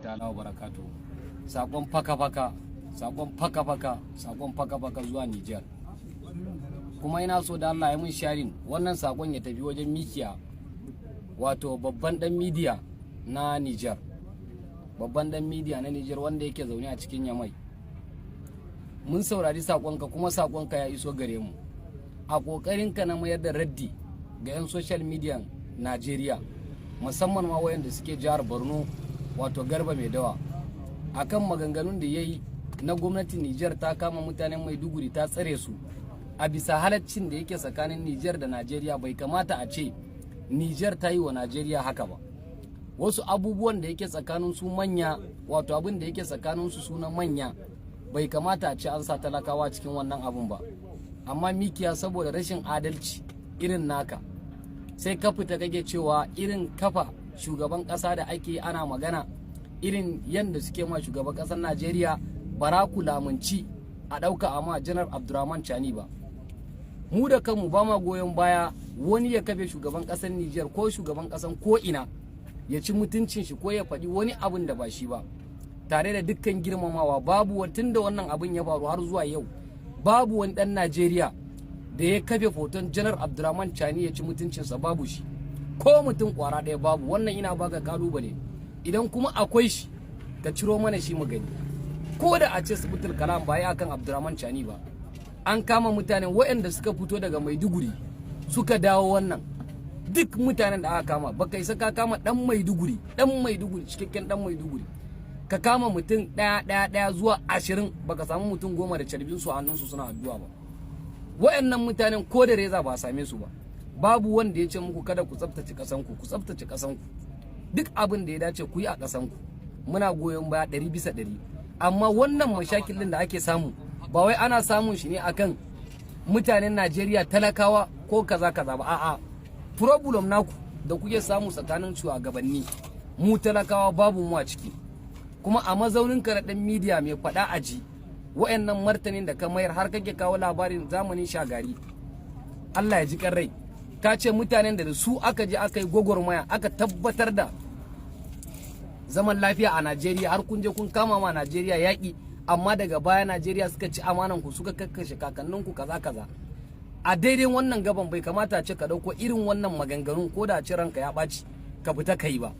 ta'ala wa barakatuh. Sakon faka-faka, sakon faka-faka, sakon faka-faka zuwa Niger. Kuma ina so da Allah ya mun sharing wannan sakon ya tafi wajen Mikiya, wato babban dan media na Niger. Babban dan media na Niger wanda yake zaune a cikin Yamai. Mun saurari sakonka kuma sakonka ya iso gare mu. A kokarinka na mayar da raddi ga 'yan social media Najeriya, musamman ma wayanda suke jihar Borno, wato Garba Mai Dawa, akan maganganun da yayi na gwamnatin Niger ta kama mutanen Maiduguri ta tsare su a bisa halaccin da yake tsakanin Niger da Najeriya. Bai kamata a ce Niger ta yi wa Najeriya haka ba. Wasu abubuwan da yake tsakanin su manya, wato abin da yake tsakanin su suna manya, bai kamata a ce an sa talakawa cikin wannan abun ba. Amma Mikiya, saboda rashin adalci irin naka, sai ka fita kake cewa irin kafa shugaban kasa da ake ana magana irin yadda suke ma shugaban kasar Najeriya, bara ku lamunci a ɗauka amma janar Abdurrahman Chani ba. Mu da kanmu ba ma goyon baya wani ya kafe shugaban kasar Niger ko shugaban kasar ko ina ya ci mutuncin shi ko ya faɗi wani abin da ba shi ba, tare da dukkan girmamawa. Babu tun da wannan abin ya faru har zuwa yau, babu wani ɗan Najeriya da ya kafe hoton janar Abdurrahman Chani ya ci mutuncinsa, babu shi. Ko mutum kwara ɗaya babu. Wannan ina baka kalubale, idan kuma akwai shi ka ciro mana shi mu gani. Ko da a ce subutul kalam ba ya akan Abdurrahman Chani ba, an kama mutanen waɗanda suka fito daga Maiduguri suka dawo. Wannan duk mutanen da aka kama, baka isa ka kama dan Maiduguri cikakken dan Maiduguri, ka kama mutum ɗaya zuwa 20, baka samu mutum 10 da carbin su a hannunsu suna addu'a ba. Wayannan mutanen ko da reza ba same su ba. Babu wanda ya ce muku kada ku tsaftace kasanku, ku tsaftace kasanku. Duk abin da ya dace ku yi a kasanku. Muna goyon baya 100%. Amma wannan mashakilin da ake samu, ba wai ana samun shi ne akan mutanen Najeriya talakawa ko kaza ba. A'a, problem naku da kuke samu tsakanin shugabanni, mu talakawa babu mu a ciki. Kuma a mazaunin ka na dan media mai faɗa aji, wayannan martanin da ka mayar har kake kawo labarin zamanin Shagari, Allah ya ji kan rai, ka ce mutanen da su aka je aka yi gwagwarmaya aka tabbatar da zaman lafiya a Najeriya, har kun je kun kama ma Najeriya yaƙi, amma daga baya Najeriya suka ci amanan ku, suka kakkashe kakannin ku kaza. A daidai wannan gaban bai kamata a ce ka dauko irin wannan maganganun, ko da a ce ranka ya ɓaci ka fita kai ba.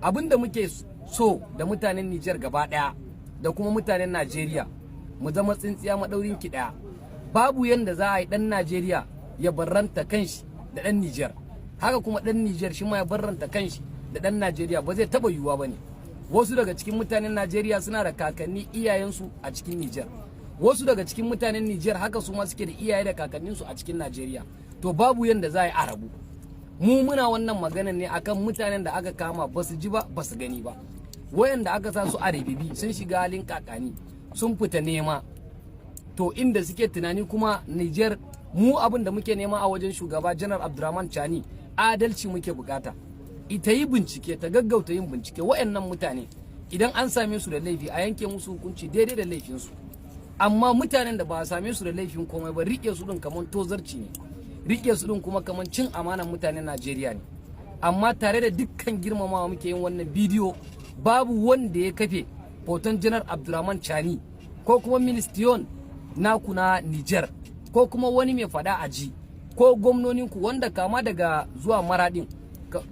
Abinda muke so da mutanen Niger gaba ɗaya da kuma mutanen Najeriya, mu zama tsintsiya madaurin ki ɗaya. Babu yanda za a yi ɗan Najeriya ya barranta kanshi da ɗan Niger, haka kuma ɗan Niger shi ma ya barranta kanshi da ɗan Najeriya. Ba zai taɓa yiwuwa ba ne. Wasu daga cikin mutanen Najeriya suna da kakanni iyayensu a cikin Niger, wasu daga cikin mutanen Niger haka su ma suke da iyaye da kakanninsu a cikin Najeriya. To babu yanda za a yi a rabu. Mu muna wannan magana ne akan mutanen da aka kama ba su ji ba, ba su gani ba. Wayanda aka sa su a ribibi sun shiga halin kakani, sun fita nema. To inda suke tunani kuma Niger, mu abin da muke nema a wajen shugaba janar Abdurrahman Chani, adalci muke bukata. Ita yi bincike, ta gaggauta yin bincike. Wayannan mutane idan an same su da laifi a yanke musu hukunci daidai da laifinsu. Amma mutanen da ba a same su da laifin komai ba, rike su din kaman tozarci ne, rike su din kuma kaman cin amanan mutanen Najeriya ne. Amma tare da dukkan girmamawa muke yin wannan bidiyo, babu wanda ya kafe hoton janar Abdurrahman Chani ko kuma ministiyon naku na Niger, ko kuma wani mai fada aji, ko gwamnoninku wanda kama daga zuwa Maradin,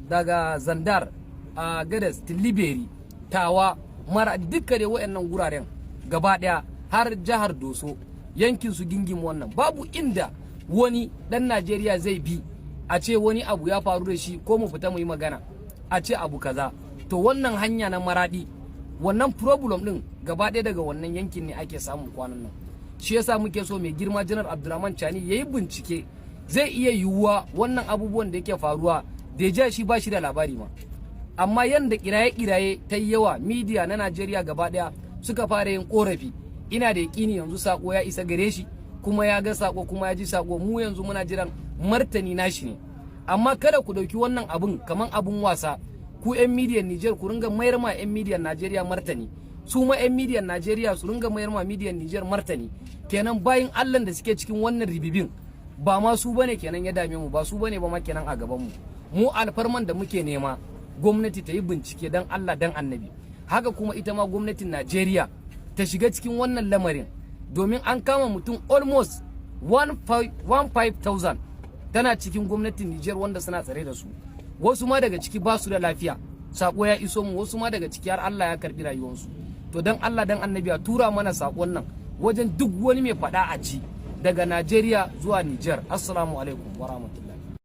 daga Zandar, a Gadas, Tiliberi, Tawa, Maradi, dukkan da wayannan guraren gaba daya har jihar Doso, yankin su gingim, wannan babu inda wani dan Najeriya zai bi a ce wani abu ya faru da shi, ko mu fita mu yi magana a ce abu kaza. To wannan hanya na Maradi, wannan problem din gaba ɗaya daga wannan yankin ne ake samun kwanan nan. Shi yasa muke so mai girma janar Abdurrahman Chani yayi bincike. Zai iya yiwuwa wannan abubuwan da yake faruwa da ja shi ba shi da labari ma, amma yanda kiraye ta yi yawa, media na Najeriya gaba ɗaya suka fara yin korafi, ina da yaƙini yanzu sako ya isa gare shi, kuma ya ga sako kuma ya ji sako. Mu yanzu muna jiran martani nashi ne. Amma kada ku dauki wannan abun kaman abun wasa. Ku 'yan midiyan Niger ku ringa mayar ma 'yan midiyan Najeriya martani, su ma 'yan midiyan Najeriya su ringa mayar ma midiyan Niger martani. Kenan bayin Allah da suke cikin wannan ribibin ba ma su bane kenan ya dame mu, ba su bane ba ma kenan a gaban mu. Mu alfarman da muke nema gwamnati ta yi bincike dan Allah dan Annabi. haka kuma ita ma gwamnatin Najeriya ta shiga cikin wannan lamarin, domin an kama mutum almost 15,000 tana cikin gwamnatin Niger wanda suna tsare da su, wasu ma daga ciki ba su da lafiya, sako ya iso mu, wasu ma daga ciki har Allah ya karbi rayuwarsu. To dan Allah dan annabi a tura mana sakon nan wajen duk wani mai fada a ci daga Najeriya zuwa Niger. Assalamu alaikum wa rahmatullahi.